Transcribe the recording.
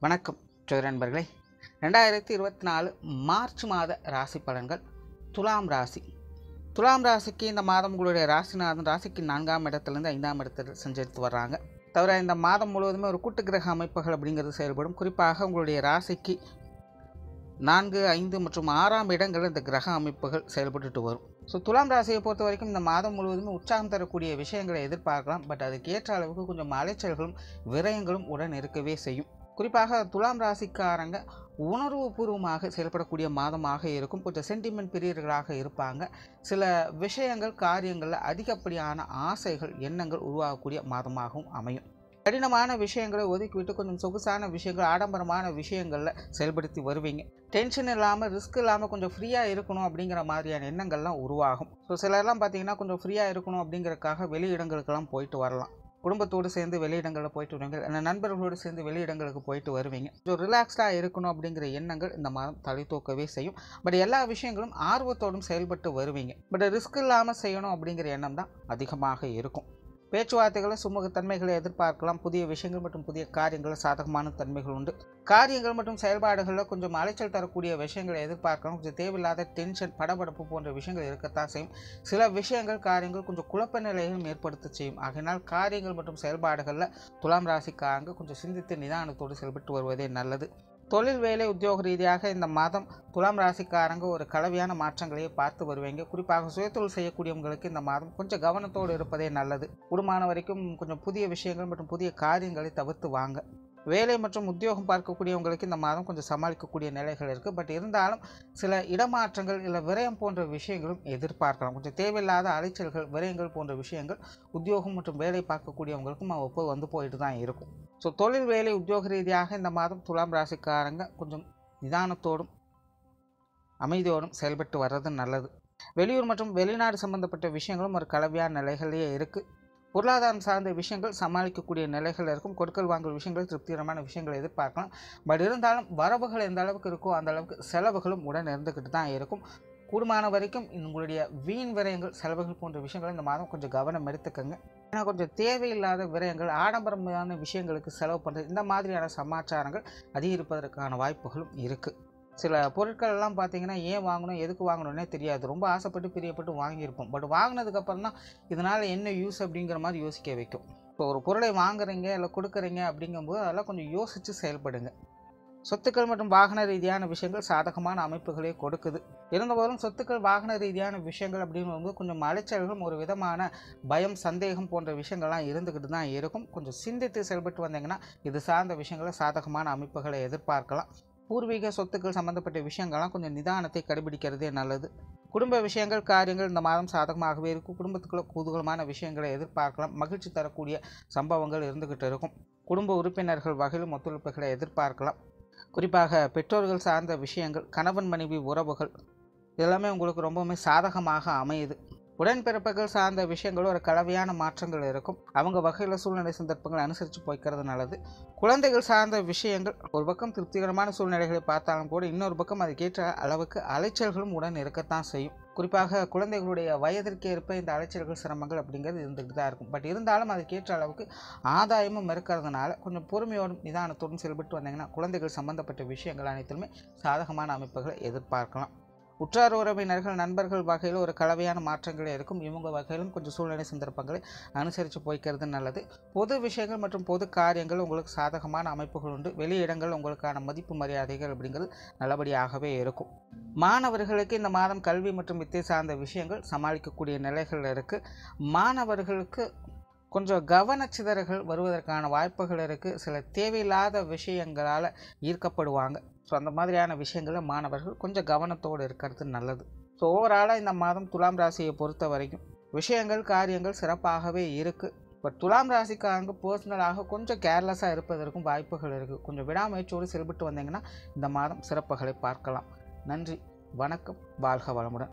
வணக்கம் நண்பர்களே. 2024 மார்ச் மாத ராசி பலன்கள். துலாம் ராசி. துலாம் ராசிக்கு இந்த மாதம் உங்களுடைய ராசிநாதன் ராசிக்கு 4ஆம் இடத்திலிருந்து 5ஆம் இடத்தில் சஞ்சரித்து வர்றாங்க. தவிர இந்த மாதம் முழுவதுமே ஒரு கூட்டு கிரக அமைப்புகள் அப்படிங்கிறது செயல்படும். குறிப்பாக உங்களுடைய ராசிக்கு 4, 5 மற்றும் 6ஆம் இடங்கள் இந்த கிரக அமைப்புகள் செயல்பட்டு வரும். ஸோ துலாம் ராசியை பொறுத்த வரைக்கும் இந்த மாதம் முழுவதுமே உற்சாகம் தரக்கூடிய விஷயங்களை எதிர்பார்க்கலாம். பட் அதுக்கு ஏற்ற அளவுக்கு கொஞ்சம் அலைச்சல்களும் விரயங்களும் உடன் இருக்கவே செய்யும். குறிப்பாக துலாம் ராசிக்காரங்க உணர்வு பூர்வமாக செயல்படக்கூடிய மாதமாக இருக்கும். கொஞ்சம் சென்டிமெண்ட் பிரியர்களாக இருப்பாங்க. சில விஷயங்கள் காரியங்களில் அதிகப்படியான ஆசைகள் எண்ணங்கள் உருவாகக்கூடிய மாதமாகவும் அமையும். கடினமான விஷயங்களை ஒதுக்கிவிட்டு கொஞ்சம் சொகுசான விஷயங்கள் ஆடம்பரமான விஷயங்களில் செயல்படுத்தி வருவீங்க. டென்ஷன் இல்லாமல் ரிஸ்க் இல்லாமல் கொஞ்சம் ஃப்ரீயாக இருக்கணும் அப்படிங்கிற மாதிரியான எண்ணங்கள்லாம் உருவாகும். ஸோ சிலர்லாம் பார்த்தீங்கன்னா கொஞ்சம் ஃப்ரீயாக இருக்கணும் அப்படிங்கிறதுக்காக வெளியிடங்களுக்கெல்லாம் போயிட்டு வரலாம். குடும்பத்தோடு சேர்ந்து வெளியிடங்களில் போயிட்டு வருவீங்க. நண்பர்களோடு சேர்ந்து வெளியிடங்களுக்கு போயிட்டு வருவீங்க. கொஞ்சம் ரிலாக்ஸ்டாக இருக்கணும் அப்படிங்கிற எண்ணங்கள் இந்த மாதம் தலை தூக்கவே செய்யும். பட் எல்லா விஷயங்களும் ஆர்வத்தோடும் செயல்பட்டு வருவீங்க. பட் ரிஸ்க் இல்லாமல் செய்யணும் அப்படிங்கிற எண்ணம் தான் அதிகமாக இருக்கும். பேச்சுவார்த்தைகளை சுமூகத்தன்மைகளை எதிர்பார்க்கலாம். புதிய விஷயங்கள் மற்றும் புதிய காரியங்களில் சாதகமான தன்மைகள் உண்டு. காரியங்கள் மற்றும் செயல்பாடுகளில் கொஞ்சம் அலைச்சல் தரக்கூடிய விஷயங்களை எதிர்பார்க்கலாம். கொஞ்சம் தேவையில்லாத டென்ஷன் படபடப்பு போன்ற விஷயங்கள் இருக்கத்தான் செய்யும். சில விஷயங்கள் காரியங்கள் கொஞ்சம் குழப்ப நிலையும் ஏற்படுத்த செய்யும். ஆகையினால் காரியங்கள் மற்றும் செயல்பாடுகளில் துலாம் ராசிக்காரங்க கொஞ்சம் சிந்தித்து நிதானத்தோடு செயல்பட்டு வருவதே நல்லது. தொழில் வேலை உத்தியோக ரீதியாக இந்த மாதம் துலாம் ராசிக்காரங்க ஒரு கலவையான மாற்றங்களையே பார்த்து வருவீங்க. குறிப்பாக சுயதொழில் செய்யக்கூடியவங்களுக்கு இந்த மாதம் கொஞ்சம் கவனத்தோடு இருப்பதே நல்லது. கூடுமான வரைக்கும் கொஞ்சம் புதிய விஷயங்கள் மற்றும் புதிய காரியங்களை தவிர்த்து வாங்க. வேலை மற்றும் உத்தியோகம் பார்க்கக்கூடியவங்களுக்கு இந்த மாதம் கொஞ்சம் சமாளிக்கக்கூடிய நிலைகள் இருக்குது. பட் இருந்தாலும் சில இடமாற்றங்கள் இல்லை விரயம் போன்ற விஷயங்களும் எதிர்பார்க்கலாம். கொஞ்சம் தேவையில்லாத அலைச்சல்கள் விரயங்கள் போன்ற விஷயங்கள் உத்தியோகம் மற்றும் வேலை பார்க்கக்கூடியவங்களுக்கும் அவ்வப்போது வந்து போயிட்டு தான் இருக்கும். ஸோ தொழில் வேலை உத்தியோக ரீதியாக இந்த மாதம் துலாம் ராசிக்காரங்க கொஞ்சம் நிதானத்தோடும் அமைதியோடும் செயல்பட்டு வர்றது நல்லது. வெளியூர் மற்றும் வெளிநாடு சம்பந்தப்பட்ட விஷயங்களும் ஒரு கலவையான நிலைகளிலேயே இருக்குது. பொருளாதாரம் சார்ந்த விஷயங்கள் சமாளிக்கக்கூடிய நிலைகள் இருக்கும். கொடுக்கல் வாங்கல் விஷயங்கள் திருப்திகரமான விஷயங்களை எதிர்பார்க்கலாம். பட் இருந்தாலும் வரவுகள் எந்த அளவுக்கு இருக்கோ அந்த அளவுக்கு செலவுகளும் உடன் இருந்துக்கிட்டு தான் இருக்கும். கூடுமான வரைக்கும் உங்களுடைய வீண் விரயங்கள் செலவுகள் போன்ற விஷயங்களை இந்த மாதம் கொஞ்சம் கவனம் எடுத்துக்கங்க. ஏன்னா கொஞ்சம் தேவையில்லாத விரயங்கள் ஆடம்பரமான விஷயங்களுக்கு செலவு பண்ணுறது இந்த மாதிரியான சமாச்சாரங்கள் அதிகரிப்பதற்கான வாய்ப்புகளும் இருக்குது. சில பொருட்கள் எல்லாம் பார்த்தீங்கன்னா ஏன் வாங்கணும் எதுக்கு வாங்கணும்னே தெரியாது. ரொம்ப ஆசைப்பட்டு பிரியப்பட்டு வாங்கியிருப்போம். பட் வாங்கினதுக்கப்புறம் தான் இதனால் என்ன யூஸ் அப்படிங்கிற மாதிரி யோசிக்க வைக்கும். இப்போ ஒரு பொருளை வாங்குறீங்க இல்லை கொடுக்குறீங்க அப்படிங்கும்போது அதெல்லாம் கொஞ்சம் யோசித்து செயல்படுங்க. சொத்துக்கள் மற்றும் வாகன ரீதியான விஷயங்கள் சாதகமான அமைப்புகளே கொடுக்குது. இருந்தபோதும் சொத்துக்கள் வாகன ரீதியான விஷயங்கள் அப்படின்னு கொஞ்சம் அலைச்சல்களும் ஒரு விதமான பயம் சந்தேகம் போன்ற விஷயங்கள்லாம் இருந்துக்கிட்டு தான் இருக்கும். கொஞ்சம் சிந்தித்து செயல்பட்டு வந்தீங்கன்னா இது சார்ந்த விஷயங்களை சாதகமான அமைப்புகளை எதிர்பார்க்கலாம். பூர்வீக சொத்துக்கள் சம்பந்தப்பட்ட விஷயங்கள்லாம் கொஞ்சம் நிதானத்தை கடைபிடிக்கிறதே நல்லது. குடும்ப விஷயங்கள் காரியங்கள் இந்த மாதம் சாதகமாகவே இருக்கும். குடும்பத்துக்குள்ள குதூகலமான விஷயங்களை எதிர்பார்க்கலாம். மகிழ்ச்சி தரக்கூடிய சம்பவங்கள் இருந்துக்கிட்டு இருக்கும். குடும்ப உறுப்பினர்கள் வகையிலும் ஒத்துழைப்புகளை எதிர்பார்க்கலாம். குறிப்பாக பெற்றோர்கள் சார்ந்த விஷயங்கள் கணவன் மனைவி உறவுகள் இதெல்லாமே உங்களுக்கு ரொம்பவுமே சாதகமாக அமையுது. உடன்பிறப்புகள் சார்ந்த விஷயங்களும் ஒரு கலவையான மாற்றங்கள் இருக்கும். அவங்க வகையில் சூழ்நிலை சந்தர்ப்பங்களை அனுசரித்து போய்க்கிறது நல்லது. குழந்தைகள் சார்ந்த விஷயங்கள் ஒரு பக்கம் திருப்திகரமான சூழ்நிலைகளை பார்த்தாலும் கூட இன்னொரு பக்கம் அதுக்கேற்ற அளவுக்கு அலைச்சல்களும் உடன் இருக்கத்தான் செய்யும். குறிப்பாக குழந்தைகளுடைய வயதிற்கு ஏற்ப இந்த அலைச்சல்கள் சிரமங்கள் அப்படிங்கிறது இருந்துகிட்டு தான் இருக்கும். பட் இருந்தாலும் அதுக்கேற்ற அளவுக்கு ஆதாயமும் இருக்கிறதுனால கொஞ்சம் பொறுமையோடும் நிதானத்தோடும் செயல்பட்டு வந்தீங்கன்னா குழந்தைகள் சம்பந்தப்பட்ட விஷயங்கள் அனைத்திலுமே சாதகமான அமைப்புகளை எதிர்பார்க்கலாம். உற்றார் உறவினர்கள் நண்பர்கள் வகையில் ஒரு கலவையான மாற்றங்களே இருக்கும். இவங்க வகையிலும் கொஞ்சம் சூழ்நிலை சந்தர்ப்பங்களை அனுசரித்து போய்க்கிறது நல்லது. பொது விஷயங்கள் மற்றும் பொது காரியங்கள் உங்களுக்கு சாதகமான அமைப்புகள் உண்டு. வெளியிடங்கள் உங்களுக்கான மதிப்பு மரியாதைகள் அப்படிங்கிறது நல்லபடியாகவே இருக்கும். மாணவர்களுக்கு இந்த மாதம் கல்வி மற்றும் வித்தை சார்ந்த விஷயங்கள் சமாளிக்கக்கூடிய நிலைகள் இருக்குது. மாணவர்களுக்கு கொஞ்சம் கவனச்சிதறல்கள் வருவதற்கான வாய்ப்புகள் இருக்குது. சில தேவையில்லாத விஷயங்களால் ஈர்க்கப்படுவாங்க. ஸோ அந்த மாதிரியான விஷயங்களில் மாணவர்கள் கொஞ்சம் கவனத்தோடு இருக்கிறது நல்லது. ஸோ ஓவராலாக இந்த மாதம் துலாம் ராசியை பொறுத்த வரைக்கும் விஷயங்கள் காரியங்கள் சிறப்பாகவே இருக்குது. இப்போ துலாம் ராசிக்காரங்க பர்சனலாக கொஞ்சம் கேர்லெஸ்ஸாக இருப்பதற்கும் வாய்ப்புகள் இருக்குது. கொஞ்சம் விடாமுயற்சியோடு செயல்பட்டு வந்தீங்கன்னா இந்த மாதம் சிறப்புகளை பார்க்கலாம். நன்றி, வணக்கம், வாழ்க வளமுடன்.